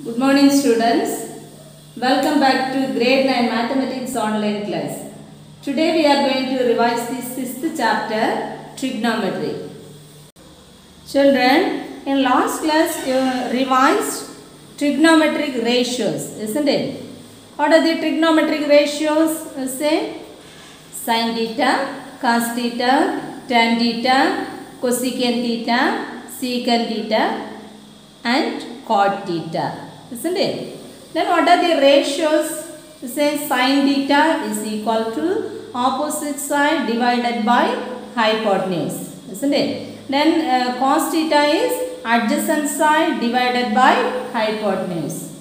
Good morning students. Welcome back to grade 9 mathematics online class. Today we are going to revise the 6th chapter trigonometry. Children, in last class you revised trigonometric ratios, isn't it? What are the trigonometric ratios? Say sin theta, cos theta, tan theta, cosecant theta, secant theta and cot theta, isn't it? Then what are the ratios? Say sin theta is equal to opposite side divided by hypotenuse, isn't it? Then cos theta is adjacent side divided by hypotenuse.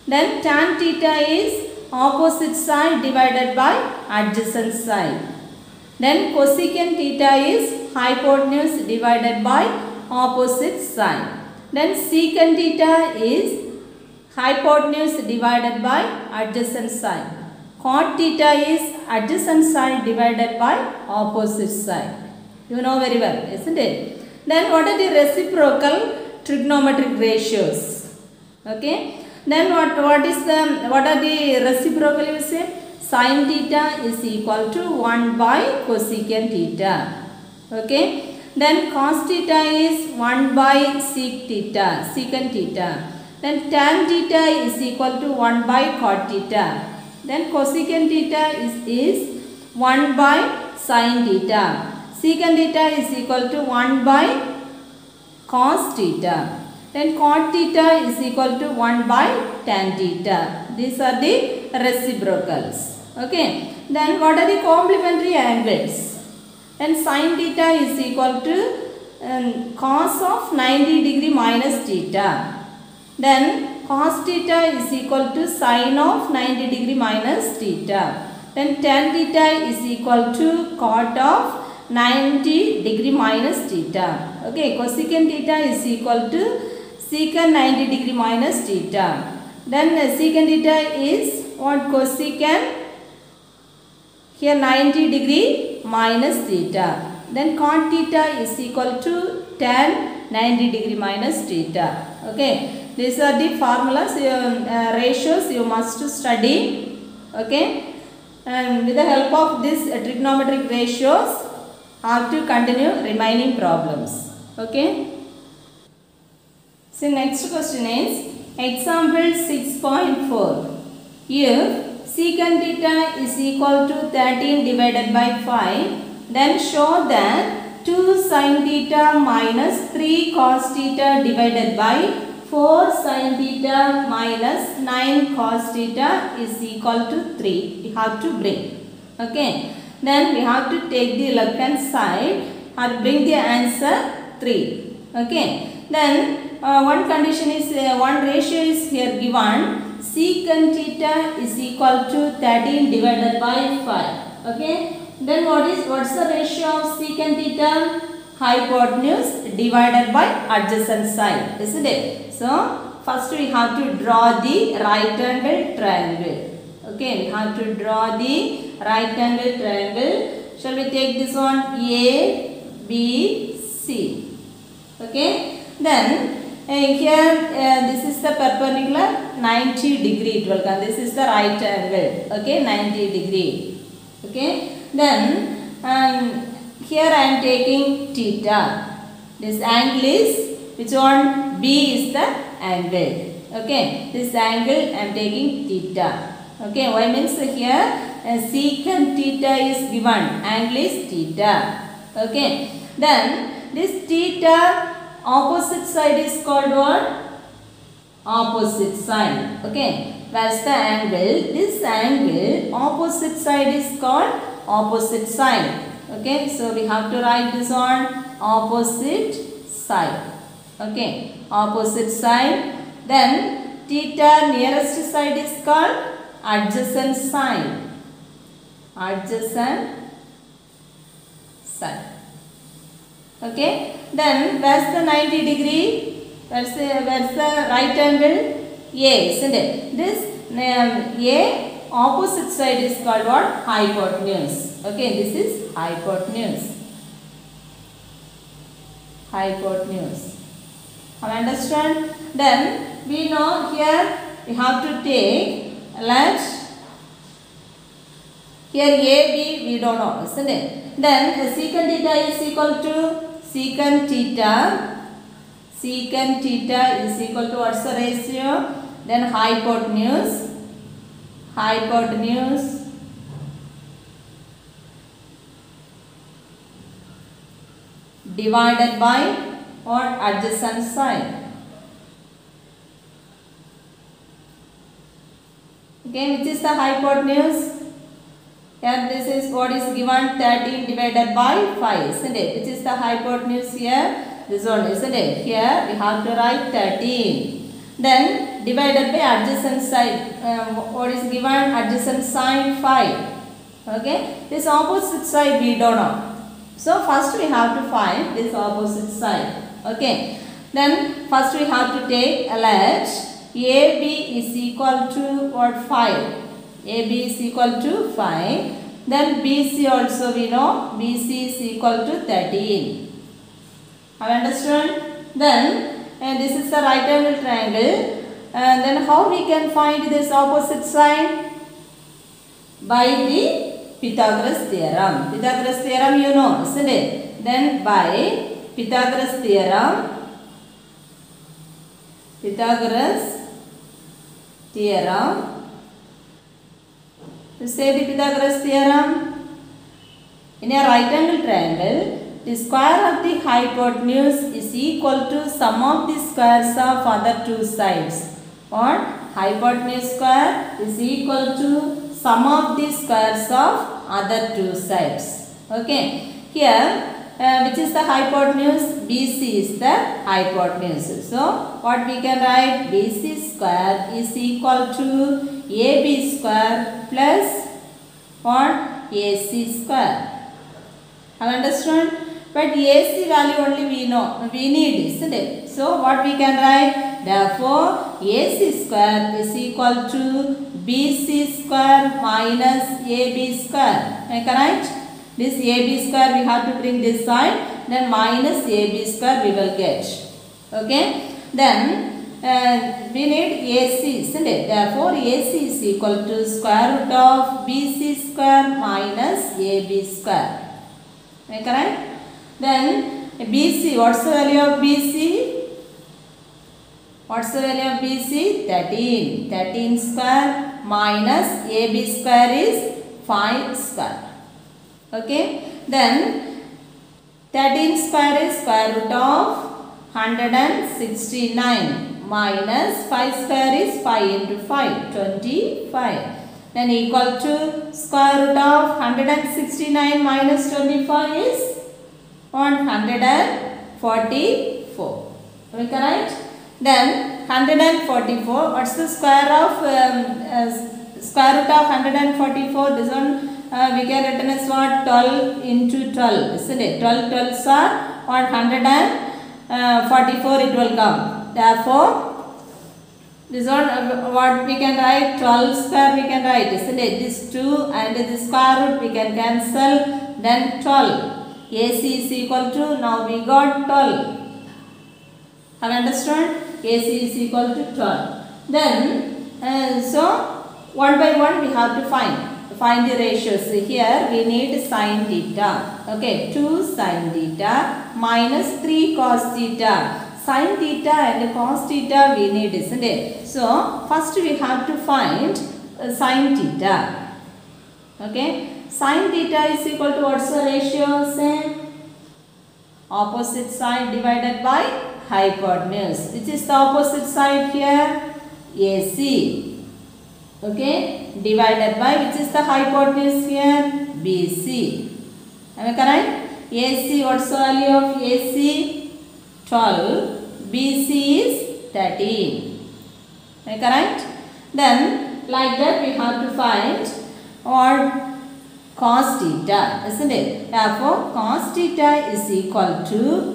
Then tan theta is opposite side divided by adjacent side. Then cosecant theta is hypotenuse divided by opposite side. Then secant theta is hypotenuse divided by adjacent side. Cot theta is adjacent side divided by opposite side. You know very well, isn't it? Then what are the reciprocal trigonometric ratios? Okay. Then what are the reciprocal? You say sin theta is equal to 1 by cosecant theta. Okay. Then cos theta is 1 by secant theta. Then tan theta is equal to 1 by cot theta. Then cosecant theta is 1 by sin theta. Secant theta is equal to 1 by cos theta. Then cot theta is equal to 1 by tan theta. These are the reciprocals. Okay. Then what are the complementary angles? Then sin theta is equal to cos of 90 degree minus theta. Then cos theta is equal to sin of 90 degree minus theta. Then tan theta is equal to cot of 90 degree minus theta. Okay, cosecant theta is equal to secant 90 degree minus theta. Then secant theta is what? Cosecant here 90 degree minus theta. Then cot theta is equal to tan 90 degree minus theta. Okay. These are the formulas, ratios you must study. Okay. And with the help of these trigonometric ratios, have to continue remaining problems. Okay. So next question is example 6.4. If secant theta is equal to 13 divided by 5, then show that 2 sin theta minus 3 cos theta divided by 4 sin theta minus 9 cos theta is equal to 3. We have to bring. Okay. Then we have to take the left hand side or bring the answer 3. Okay. Then one condition is, one ratio is here given. Secant theta is equal to 13 divided by 5. Okay. Then what's the ratio of secant theta? Hypotenuse divided by adjacent side, isn't it? So first we have to draw the right angle triangle. Okay, we have to draw the right angle triangle. Shall we take this one? A, B, C. Okay. Then here this is the perpendicular 90 degree it will come. This is the right angle. Okay, 90 degree. Okay. Then here I am taking theta. This angle is which one? B is the angle. Okay. This angle I am taking theta. Okay. Why means here secant theta is given. Angle is theta. Okay. Then this theta opposite side is called what? Opposite side. Okay. Where's the angle? This angle opposite side is called opposite side. Okay. So we have to write this on opposite side. Okay. Opposite side. Then theta nearest side is called adjacent side. Adjacent side. Okay. Then where's the 90 degree? Where's the right angle? A, isn't it? This A opposite side is called what? Hypotenuse. Okay, this is hypotenuse. Hypotenuse. Understand? Then we know here we have to take, let here AB we don't know, isn't it? Then secant theta is equal to secant theta is equal to what's the ratio? Then hypotenuse divided by what? Adjacent side. Okay, which is the hypotenuse? Here this is what is given, 13 divided by 5, isn't it? Which is the hypotenuse here? This one, isn't it? Here we have to write 13. Then divided by adjacent side. What is given? Adjacent side 5. Okay. This opposite side we don't know. So first we have to find this opposite side. Okay. Then first we have to take, let AB is equal to what? 5. AB is equal to 5. Then BC also we know. BC is equal to 13. Have you understood? Then this is the right angle triangle. Then how we can find this opposite side? By the Pythagoras theorem. Pythagoras theorem you know, isn't it? Then by Pythagoras theorem, to say the Pythagoras theorem, in a right angle triangle, the square of the hypotenuse is equal to sum of the squares of other two sides. Or hypotenuse square is equal to sum of the squares of other two sides. Okay. Here, which is the hypotenuse? BC is the hypotenuse. So, what we can write? BC square is equal to AB square plus what? AC square. Have you understood? But AC value only we know, we need, isn't it? So what we can write? Therefore, AC square is equal to BC square minus AB square. Am I correct? This AB square we have to bring this side, then minus AB square we will get. Okay? Then we need AC, isn't it? Therefore, AC is equal to square root of BC square minus AB square. Am I correct? Then BC, what's the value of BC? What's the value of BC? 13. 13 square minus AB square is 5 square. Okay. Then 13 square is square root of 169 minus 5 square is 5 into 5, 25. Then equal to square root of 169 minus 25 is 144. Am I correct? Then 144. What's the square of square root of 144? This one we can written as what? 12 into 12, isn't it? 12 12s are 144 it will come. Therefore, this one what we can write? 12 square we can write, isn't it? This 2 and this square root we can cancel. Then 12. AC is equal to, now we got 12. Have you understood? AC is equal to 12. Then, so one by one we have to find the ratios. Here we need sin theta. Okay, 2 sin theta minus 3 cos theta. Sin theta and cos theta we need, isn't it? So, first we have to find sin theta. Okay, sin theta is equal to what's the ratio? Say opposite side divided by hypotenuse. Which is the opposite side here? AC. Okay, divided by, which is the hypotenuse here? BC. Am I correct? AC, what's the value of AC? 12. BC is 13. Am I correct? Then, like that we have to find or cos theta, isn't it? Therefore, cos theta is equal to,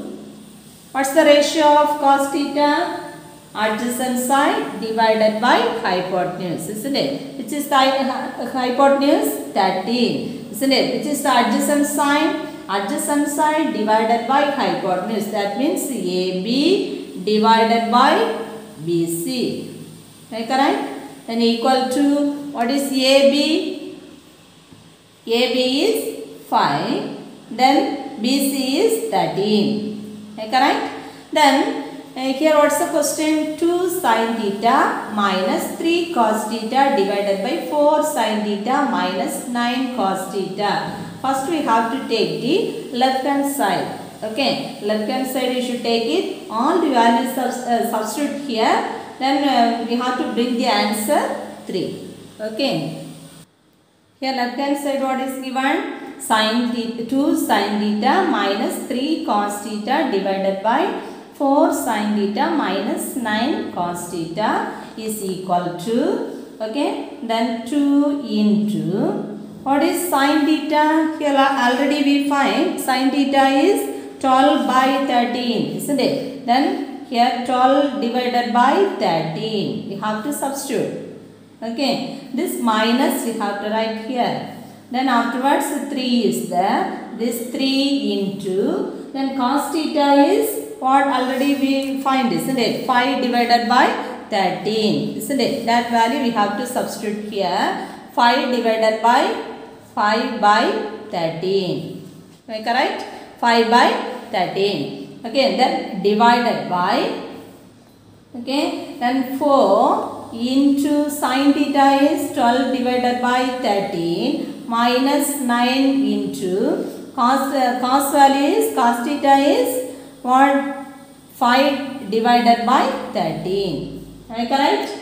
what's the ratio of cos theta? Adjacent side divided by hypotenuse, isn't it? Which is the hypotenuse? 13, isn't it? Which is the adjacent side? Adjacent side divided by hypotenuse. That means AB divided by BC. Correct? Then equal to what is AB? AB is 5. Then BC is 13. Correct? Then here what's the question? 2 sin theta minus 3 cos theta divided by 4 sin theta minus 9 cos theta. First we have to take the left hand side. Okay, left hand side you should take it. All the values substitute here. Then we have to bring the answer 3. Okay. Here left hand side what is given? Sin theta, 2 sin theta minus 3 cos theta divided by 4 sin theta minus 9 cos theta is equal to, okay, then 2 into, what is sin theta? Here already we find sin theta is 12 by 13, isn't it? Then here 12 divided by 13, we have to substitute. Okay, this minus we have to write here. Then afterwards 3 is there. This 3 into, then cos theta is what already we find, isn't it? 5 divided by 13, isn't it? That value we have to substitute here. 5 divided by 5 by 13. Am I correct? 5 by 13. Okay, then divided by, okay, then 4 into sin theta is 12 divided by 13 minus 9 into cos value is, cos theta is what? 5 divided by 13. Am I correct?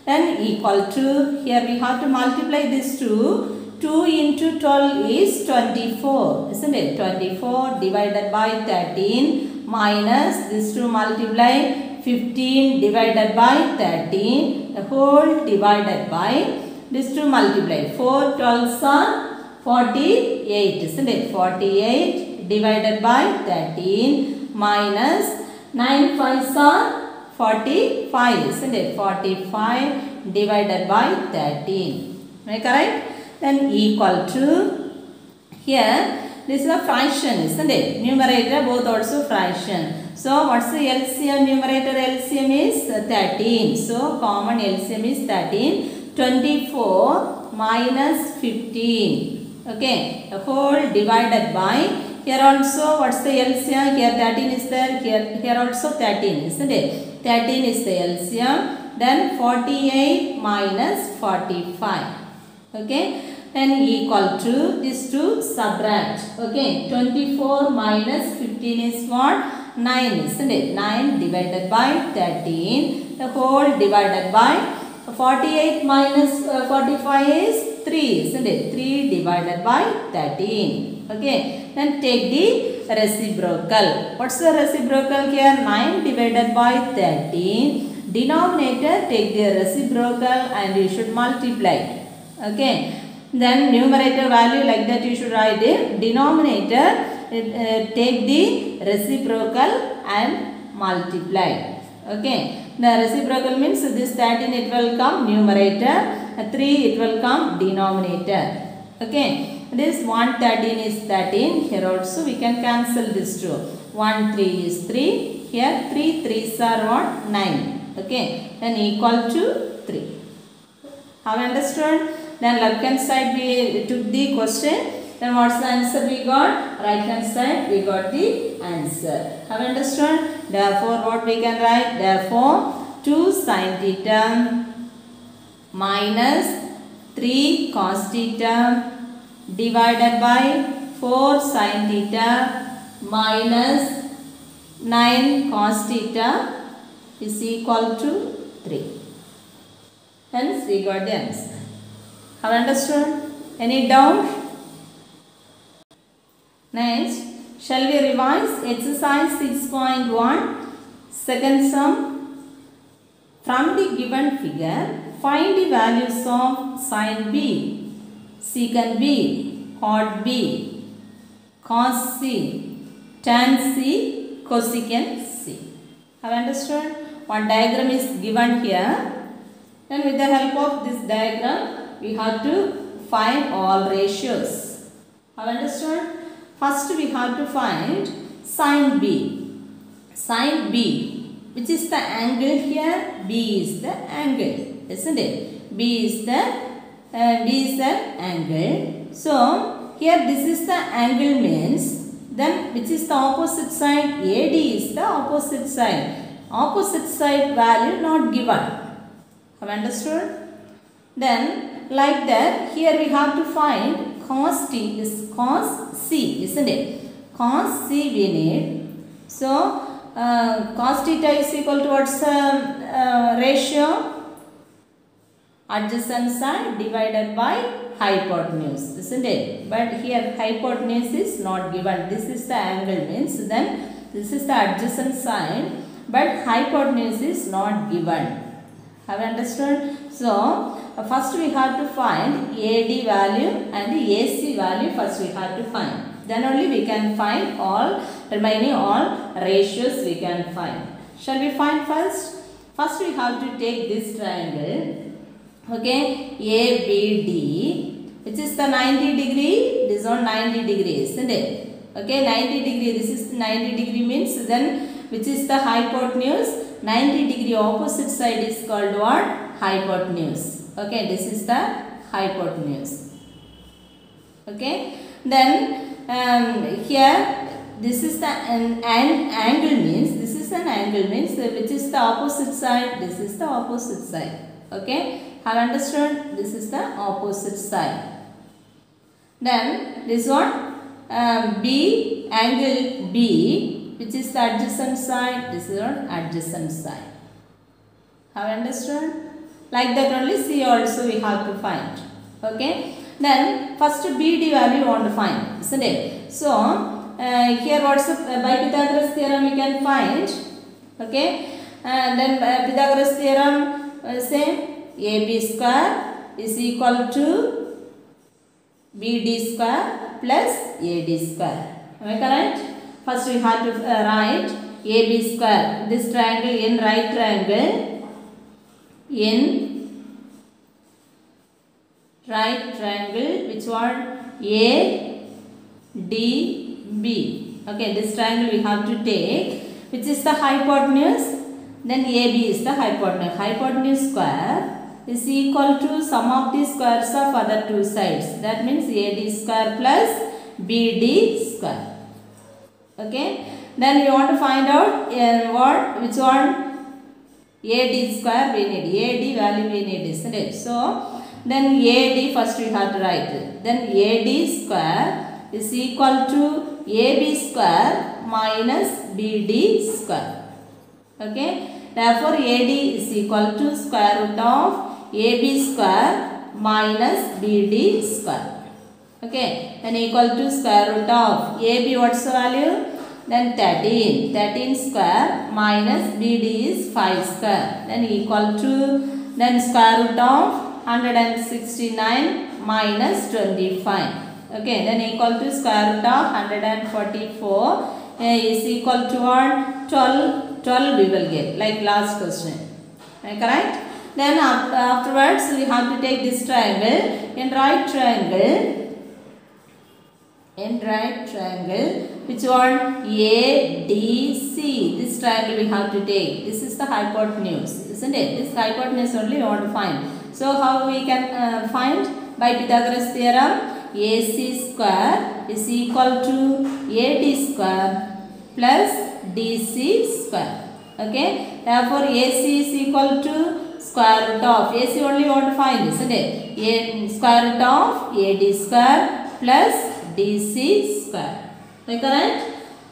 Then equal to, here we have to multiply this 2. 2 into 12 is 24, isn't it? 24 divided by 13 minus this 2 multiply 15 divided by 13, the whole divided by this 2 multiply 4 12s are 48, isn't it? 48 divided by 13 minus 9 5s are 45, isn't it? 45 divided by 13. Am I correct? Then equal to, here this is a fraction, isn't it? Numerator both also fraction. So what's the LCM? Numerator LCM is 13. So common LCM is 13. 24 minus 15. Okay, the whole divided by, here also what's the LCM? Here 13 is there. Here also 13, isn't it? 13 is the LCM. Then 48 minus 45. Okay, then equal to this to subtract. Okay, 24 minus 15 is what? 9, isn't it? 9 divided by 13. The whole divided by 48 minus 45 is 3, isn't it? 3 divided by 13. Okay, then take the reciprocal. What's the reciprocal here? 9 divided by 13. Denominator, take the reciprocal and you should multiply. Okay, then numerator value like that you should write it. Denominator, take the reciprocal and multiply. Okay, the reciprocal means this 13 it will come numerator, 3 it will come denominator. Okay, this 113 is 13. Here also we can cancel this 2. 1 3 is 3. Here 3 3s are what? 9. Okay, then equal to 3. Have you understood? Then left hand side we took the question. Then what's the answer we got? Right hand side we got the answer. Have you understood? Therefore what we can write? Therefore 2 sin theta minus 3 cos theta divided by 4 sin theta minus 9 cos theta is equal to 3. Hence we got the answer. Have you understood? Any doubt? Next, shall we revise exercise 6.1 second sum? From the given figure, find the values of sin B, secant B, cot B, cos C, tan C, cosecant C. Have you understood? One diagram is given here. Then with the help of this diagram, we have to find all ratios. Have you understood? First we have to find sin B. Sin B. which is the angle here? B is the angle, isn't it? B is the angle. So here this is the angle means, then which is the opposite side? AD is the opposite side. Opposite side value not given. Have understood? Then like that, here we have to find cos t is cos C, isn't it? Cos C we need. So cos theta is equal to what's ratio? Adjacent side divided by hypotenuse, isn't it? But here hypotenuse is not given. This is the angle means, then this is the adjacent side, but hypotenuse is not given. Have understood? So first we have to find AD value and AC value. First we have to find. Then only we can find all remaining all ratios we can find. Shall we find first? First we have to take this triangle. Okay, ABD, which is the 90 degree. This one 90 degrees, isn't it? Okay, 90 degree. This is 90 degree means, then which is the hypotenuse? 90 degree opposite side is called what? Hypotenuse. Okay, this is the hypotenuse. Okay, then here this is the angle means, this is an angle means, which is the opposite side? This is the opposite side. Okay, have understood? This is the opposite side. Then this one B, angle B, which is the adjacent side. This is on adjacent side. Have understood? Like that only C also we have to find. Okay. Then first BD value you want to find, isn't it? So here what's by Pythagoras theorem we can find. Okay. And then Pythagoras theorem say AB square is equal to BD square plus AD square. Am I correct? First we have to write AB square. This triangle in right triangle. In right triangle, which one? A, D, B. Okay, this triangle we have to take, which is the hypotenuse. Then AB is the hypotenuse. Hypotenuse square is equal to sum of the squares of other two sides. That means AD square plus BD square. Okay. Then we want to find out which one? AD square we need. AD value we need, isn't it? So then AD first we have to write. Then AD square is equal to AB square minus BD square. Okay. Therefore AD is equal to square root of AB square minus BD square. Okay. Then equal to square root of AB, what's the value? Then 13. 13 square minus BD is 5 square. Then equal to, then square root of 169 minus 25. Okay. Then equal to square root of 144 is equal to what? 12 we will get, like last question. Am I correct? Then afterwards we have to take this triangle. In right triangle, which one? ADC. This triangle we have to take. This is the hypotenuse, isn't it? This hypotenuse only we want to find. So how we can find? By Pythagoras theorem, AC square is equal to AD square plus DC square. Okay. Therefore AC is equal to square root of, AC only want to find, isn't it? Square root of AD square plus DC square. Am I correct?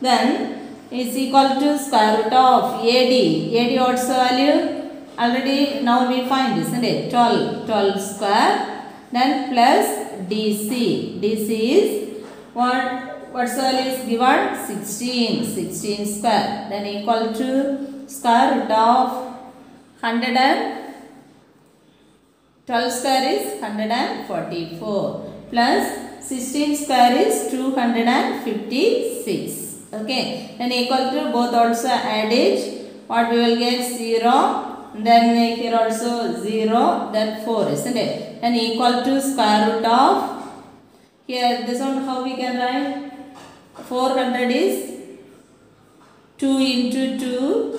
Then is equal to square root of AD. AD what's the value? Already now we find, isn't it? 12 square. Then plus DC. DC is what's the value is given? 16 square. Then equal to square root of 12 square is 144 plus 16 square is 256. Okay. Then equal to both also added. What we will get? 0. Then here also 0. Then 4, isn't it? Then equal to square root of, here this one how we can write? 400 is 2 into 2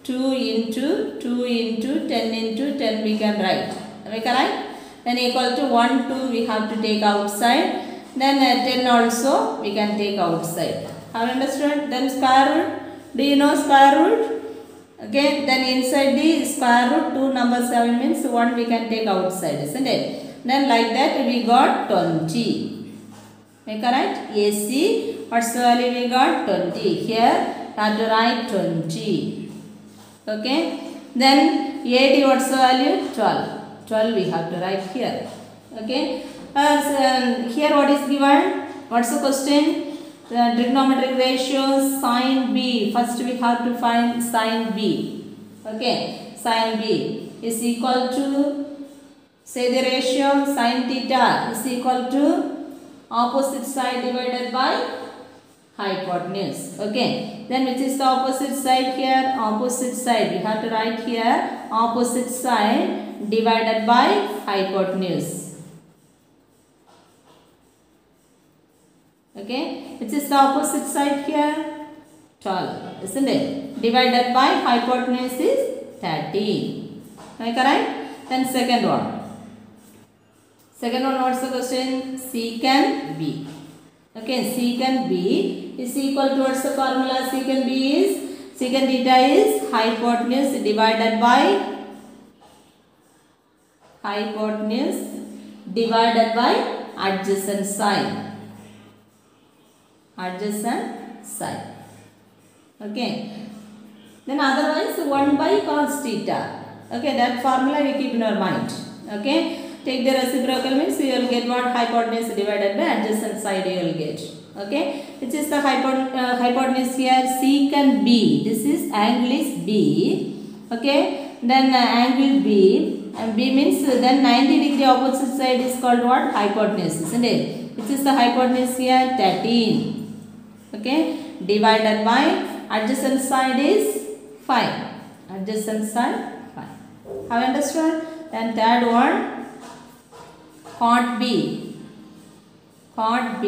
2 into 2 into 10 into 10 we can write. Am I correct? Then equal to 1, 2 we have to take outside. Then 10 also we can take outside. Have you understood? Then square root. Do you know square root? Okay. Then inside the square root 2 number 7 means 1 we can take outside, isn't it? Then like that we got 20. Am I correct? AC, what's the value we got? 20. Here have to write 20. Okay. Then AD, what's the value? 12. 12 we have to write here. Okay. Here what is given? What's the question? The trigonometric ratios sin B. First we have to find sin B. Okay. Sin B is equal to, say the ratio, sin theta is equal to opposite side divided by hypotenuse. Okay. Then which is the opposite side here? Opposite side. We have to write here opposite side divided by hypotenuse. Okay. Which is the opposite side here? 12. Isn't it? Divided by hypotenuse is 13. Am I correct? Then second one. Second one, what's the question? Secant B. Okay, secant B is equal to, what's the formula? Secant B is, secant theta is hypotenuse divided by adjacent side. Adjacent side. Okay. Then otherwise 1 by cos theta. Okay, that formula we keep in our mind. Okay. Take the reciprocal means you will get what? Hypotenuse divided by adjacent side you will get. Okay. Which is the hypotenuse here? Secant B. This is angle is B. Okay. Then angle B. And B means then 90 degree opposite side is called what? Hypotenuse. Isn't it? Which is the hypotenuse here? 13. Okay. Divided by adjacent side is 5. Adjacent side 5. Have you understood? Then third one. Cot B. Cot B.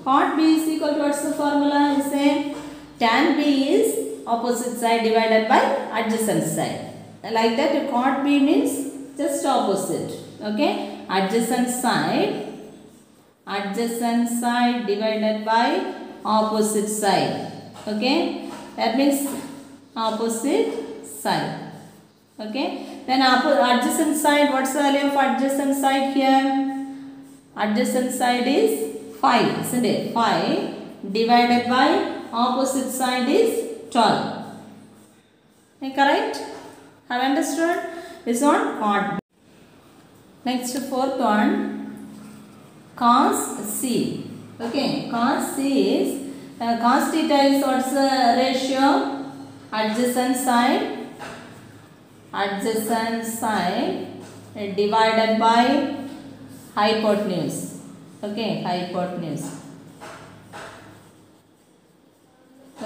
Cot B is equal to, what's the formula? You say tan B is opposite side divided by adjacent side. Like that, cot B means just opposite. Okay. Adjacent side divided by opposite side. Okay. That means opposite side. Okay. Then adjacent side, what's the value of adjacent side here? Adjacent side is 5, isn't it? 5 divided by opposite side is 12. Am I correct? Have you understood? This one cot B. Next fourth one, cos C. Okay, cos C is, cos theta is, what's the ratio? Adjacent side divided by hypotenuse. Okay, hypotenuse.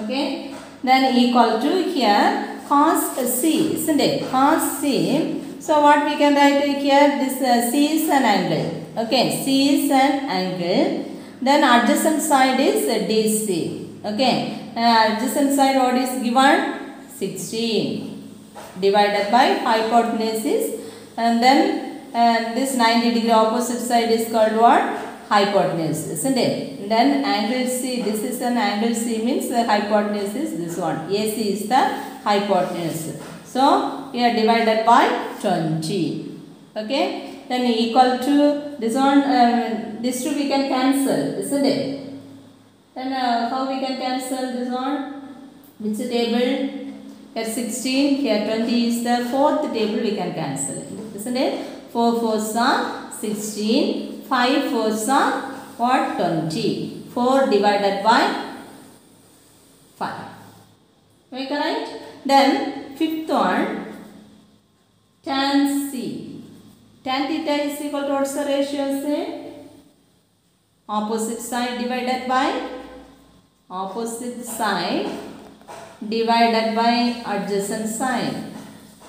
Okay, then equal to here cos C, isn't it? Cos C. So what we can write here? This C is an angle. Okay, C is an angle. Then adjacent side is DC. Okay, adjacent side what is given? 16. Divided by hypotenuse is, and then this 90 degree opposite side is called what? Hypotenuse, isn't it? Then angle C, this is an angle C means the hypotenuse is this one. AC is the hypotenuse. So here divided by 20. Okay. Then equal to this one, this two we can cancel, isn't it? Then how we can cancel this one? Which table? Here 16, here 20 is the fourth table we can cancel, isn't it? 4 4s are 16, 5 4s are what? 20. 4 divided by 5. Am I correct? Then fifth one, tan C. Tan theta is equal to, what's the ratio? Say opposite side divided by adjacent side.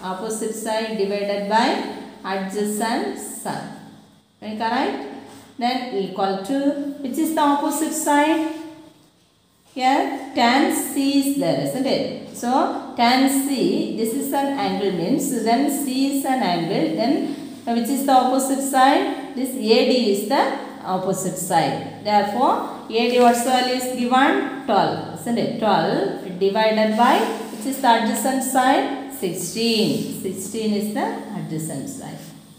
Opposite side divided by adjacent side. Am I correct? Then equal to, which is the opposite side? Here tan C is there, isn't it? So tan C, this is an angle means then C is an angle, then which is the opposite side? This AD is the opposite side. Therefore AD what's the value is given? 12, isn't it? 12 divided by which is the adjacent side? 16. 16 is the adjacent side.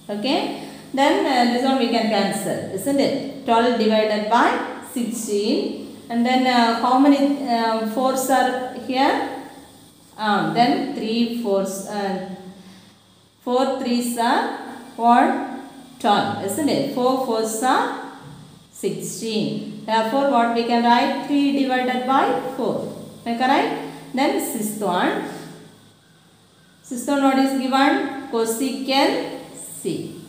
Okay. Then this one we can cancel, isn't it? 12 divided by 16. And then how many 4s are here? Then 3 4s. 4 3s are what? 12, isn't it? 4 4s are 16. Therefore, what we can write? 3 divided by 4. Am I correct? Then sixth one. Sixth one what is given? Cosecant C.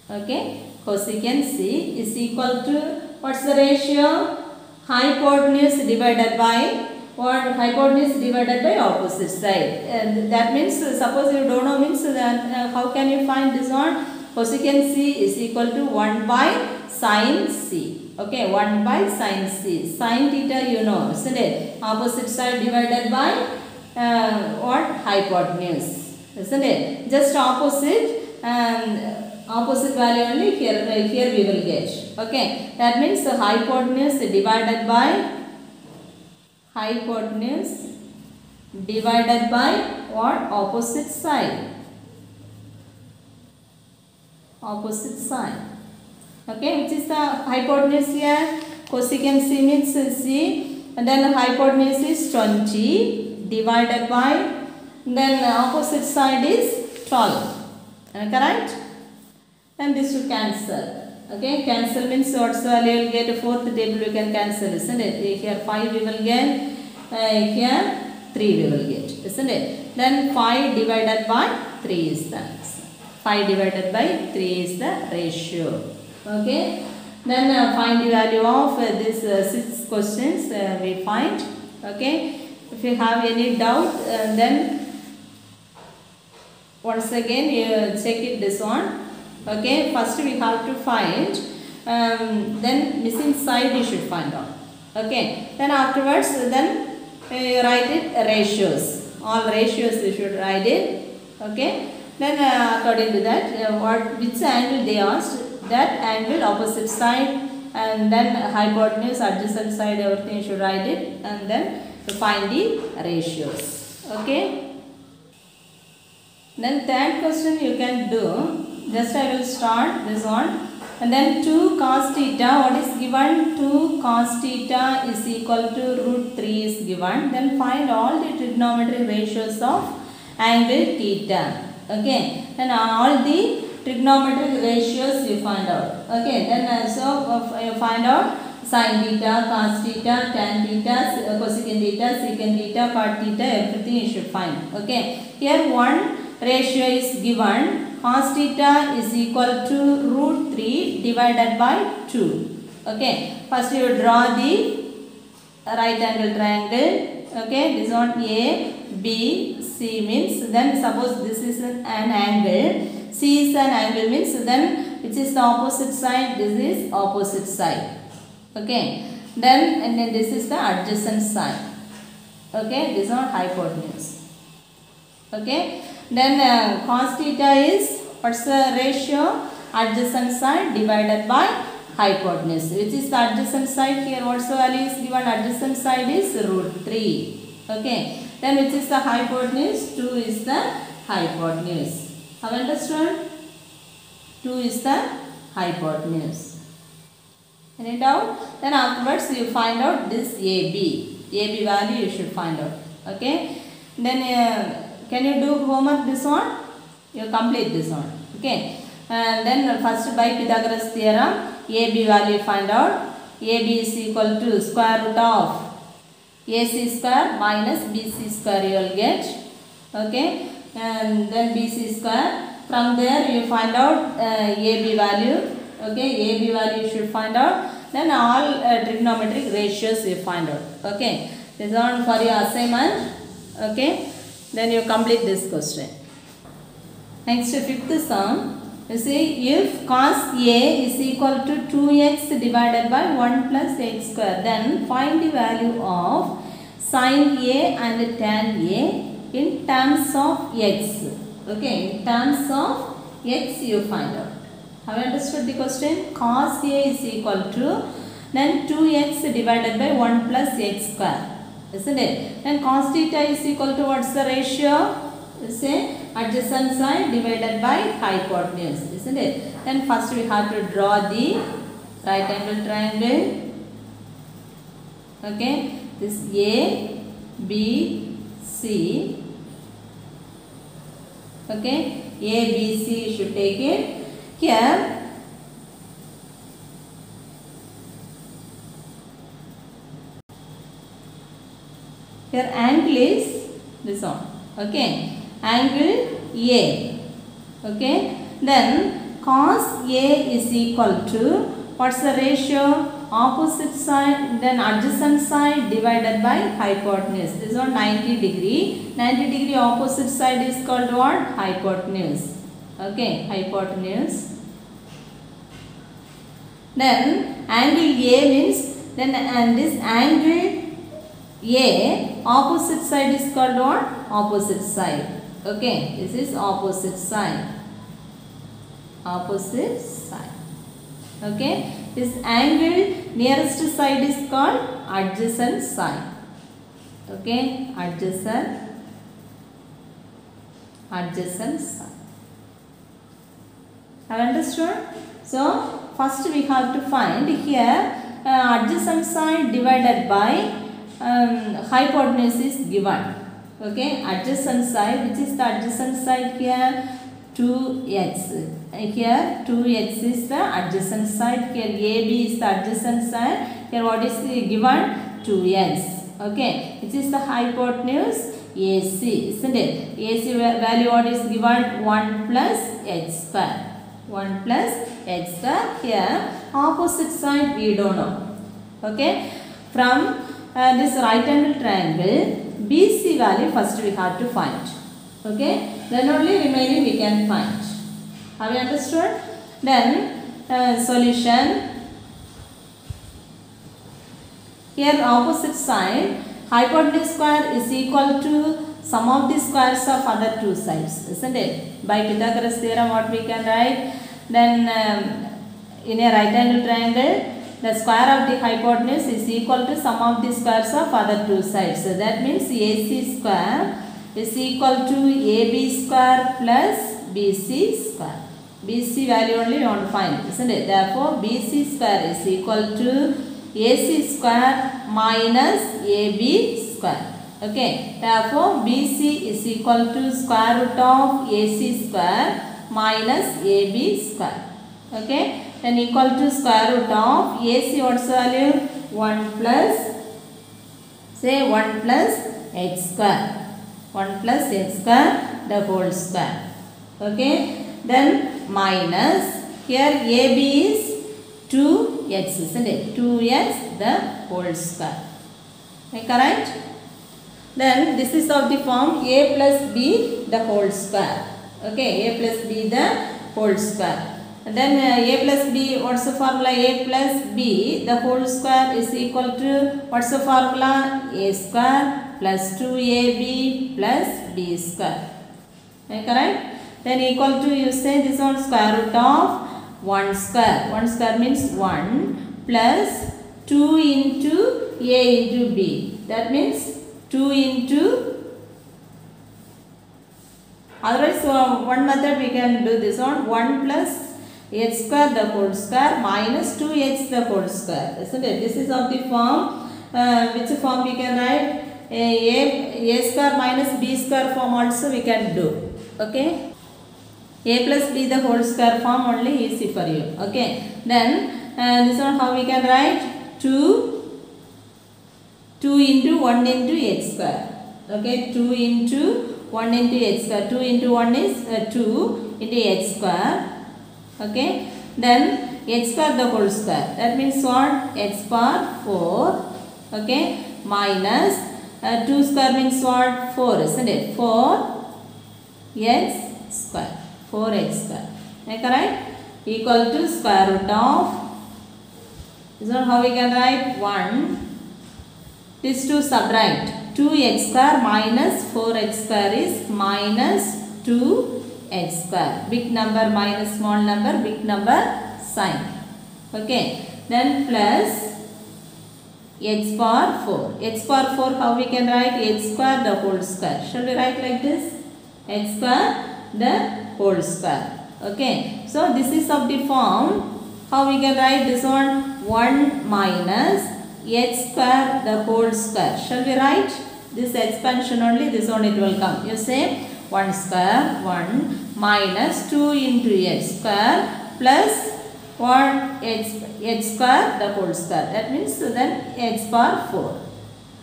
Okay. Cosecant C is equal to what's the ratio? Hypotenuse divided by what? Hypotenuse divided by opposite side. That means suppose you don't know means that how can you find this one? Cosecant C is equal to 1 by sin C. Okay, 1 by sin C. Sin theta you know, isn't it? Opposite side divided by what? Hypotenuse, isn't it? Just opposite and opposite value only here we will get. Okay, that means the hypotenuse divided by what? Opposite side. Opposite side. Okay, which is the hypotenuse here? Cosecant C means C, and then the hypotenuse is 20 divided by, then opposite side is 12. Correct? And this will cancel. Okay, cancel means what's the value? You will get a fourth table we can cancel, isn't it? Here 5 we will get, here 3 we will get, isn't it? Then 5 divided by 3 is the answer. 5 divided by 3 is the ratio. Okay, then find the value of this 6 questions we find. Okay, if you have any doubt, then once again you check it this one. Okay, first we have to find, then missing side you should find out. Okay, then afterwards then write it ratios. All ratios you should write it. Okay, then according to that which angle they asked, that angle opposite side, and then hypotenuse adjacent side, everything you should write it, and then to find the ratios. Okay, then third question you can do. Just I will start this one, and then 2 cos theta, what is given? 2 cos theta is equal to root 3 is given. Then find all the trigonometric ratios of angle theta. Okay, then all the trigonometric ratios you find out. Okay, then also you find out sin theta, cos theta, tan theta, cosecant theta, secant theta, cot theta, everything you should find. Okay, here one ratio is given. Cos theta is equal to root 3 divided by 2. Okay, first you draw the right angle triangle. Okay, this one A, B, C means, then suppose this is an angle. C is an angle means, then which is the opposite side? This is opposite side. Okay, then and then this is the adjacent side. Okay, this one hypotenuse. Okay, then cos theta is, what's the ratio? Adjacent side divided by hypotenuse. Which is the adjacent side here? What's the value is given? Adjacent side is root 3. Okay, then which is the hypotenuse? 2 is the hypotenuse. Have you understood? 2 is the hypotenuse. Any doubt? Then afterwards you find out this AB. AB value you should find out. Okay, then can you do homework this one? You complete this one. Okay, and then first by Pythagoras theorem, AB value find out. AB is equal to square root of AC square minus BC square you will get. Okay, and then BC square. From there you find out AB value. Okay, AB value you should find out. Then all trigonometric ratios you find out. Okay, this is on for your assignment. Okay, then you complete this question. Next, fifth sum. You see, if cos A is equal to 2x divided by 1 plus x square, then find the value of sin A and tan A in terms of x. Okay, in terms of x you find out. Have you understood the question? Cos A is equal to then 2x divided by 1 plus x square, isn't it? Then cos theta is equal to what's the ratio? Say adjacent side divided by hypotenuse, isn't it? Then first we have to draw the right angle triangle. Okay, this A, B, C. Okay, A, B, C you should take it. Here angle is this one. Okay, angle A. Okay, then cos A is equal to what's the ratio? Opposite side then adjacent side divided by hypotenuse. This one 90 degree. 90 degree opposite side is called what? Hypotenuse. Okay, hypotenuse. Then angle A means then and this angle A opposite side is called what? Opposite side. Okay, this is opposite side. Opposite side. Okay, this angle nearest side is called adjacent side. Okay, adjacent side. Have understood? So first we have to find here adjacent side divided by hypotenuse is given. Okay, adjacent side, which is the adjacent side here? 2x. Here 2x is the adjacent side. Here AB is the adjacent side. Here what is the given? 2x. Okay, which is the hypotenuse? AC, isn't it? AC value what is given? 1 plus x square. 1 plus x square. Here opposite side we don't know. Okay, from this right angle triangle, BC value first we have to find. Okay, then only remaining we can find. Have you understood? Then solution. Here opposite side, hypotenuse square is equal to sum of the squares of other two sides, isn't it? By Pythagoras theorem what we can write? Then in a right angle triangle, the square of the hypotenuse is equal to sum of the squares of other two sides. So that means AC square is equal to AB square plus BC square. BC value only we want to find, isn't it? Therefore, BC square is equal to AC square minus AB square. Okay. Therefore, BC is equal to square root of AC square minus AB square. Okay. Then equal to square root of AC what's the value? 1 plus, say 1 plus x square. 1 plus x square the whole square. Okay. Then minus, here AB is 2x, isn't it? 2x the whole square. Okay, correct? Then this is of the form A plus B the whole square. Okay, A plus B the whole square. And then A plus B, what's the formula? A plus B the whole square is equal to, what's the formula? A square plus 2AB plus B square. Okay, correct? Then equal to, you say this one square root of 1 square. 1 square means 1 plus 2 into A into B. That means 2 into, otherwise one method we can do this one, 1 plus x square the whole square minus 2x the whole square, isn't it? This is of the form, which form we can write? A square minus B square form also we can do. Okay, A plus B the whole square form only easy for you. Okay, then this one how we can write? 2 into 1 into x square. Okay, 2 into 1 into x square. 2 into 1 is 2 into x square. Okay, then x square the whole square. That means what? X power 4. Okay, minus 2 square means what? 4, isn't it? 4x square. 4x square. Okay, correct? Equal to square root of, this one how we can write? 1. This 2 subtract. 2x square minus 4x square is minus 2x square. Big number minus small number, big number sign. Okay. Then plus x power 4. X power 4, how we can write? X square the whole square. Shall we write like this? X square the whole square. Okay. So this is of the form. How we can write this one? 1 minus x square the whole square. Shall we write? This expansion only, this one it will come. You say 1 square 1 minus 2 into x square plus 1 x square the whole square. That means then x power 4.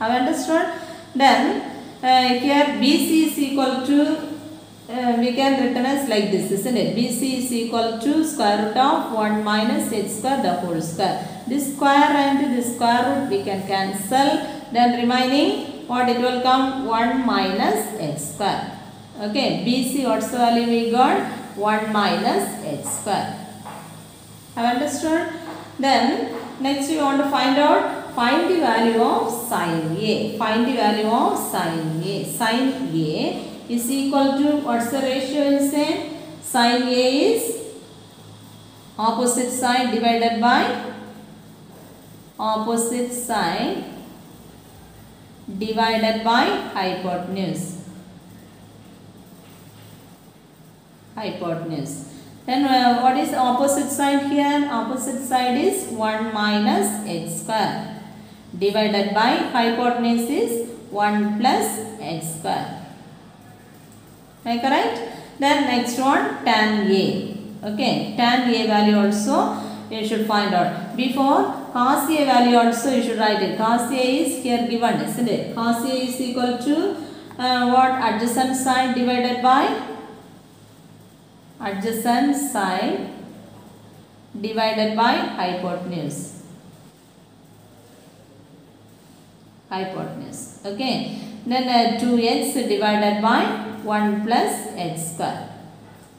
Have you understood? Then here BC is equal to we can written as like this, isn't it? BC is equal to square root of 1 minus x square the whole square. This square and this square root we can cancel. Then remaining what it will come? 1 minus x square. Okay, BC what's the value we got? 1 minus x square. Have understood? Then next we want to find the value of sin A. Find the value of sin A. Sin A is equal to, what's the ratio you say? Sin A is opposite side divided by opposite side divided by hypotenuse. Hypotenuse. Then what is opposite side here? Opposite side is 1 minus x square divided by hypotenuse is 1 plus x square. Am I correct? Then next one, tan A. Okay, tan A value also you should find out. Before cos A value also you should write it. Cos A is here given, isn't it? Cos A is equal to what? Adjacent side divided by adjacent side divided by hypotenuse. Hypotenuse. Okay. Then 2x divided by 1 plus x square.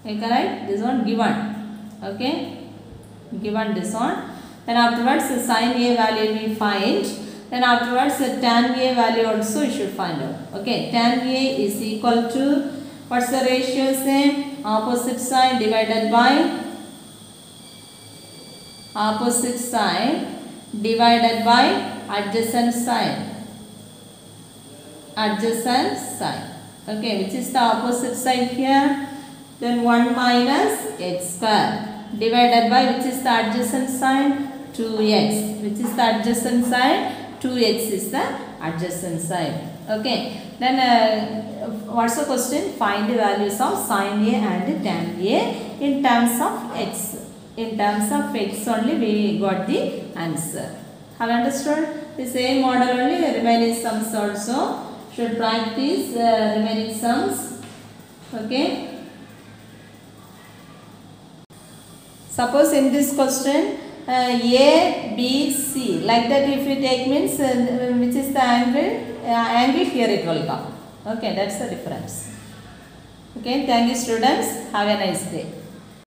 Okay, correct? This one given. Okay. Given this one. Then afterwards the sin A value we find. Then afterwards the tan A value also you should find out. Okay. Tan A is equal to, what's the ratio say? Opposite side divided by opposite side divided by adjacent side. Adjacent side. Okay, which is the opposite side here? Then 1 minus x square divided by, which is the adjacent side? 2x. Which is the adjacent side? 2x is the adjacent side. Okay. Then what's the question? Find the values of sin A and tan A in terms of x. In terms of x only we got the answer. Have you understood? The same model only, remaining sums also should practice remaining sums. Okay. Suppose in this question A, B, C, like that if you take means which is the angle here it will come. Okay, that's the difference. Okay, thank you students. Have a nice day.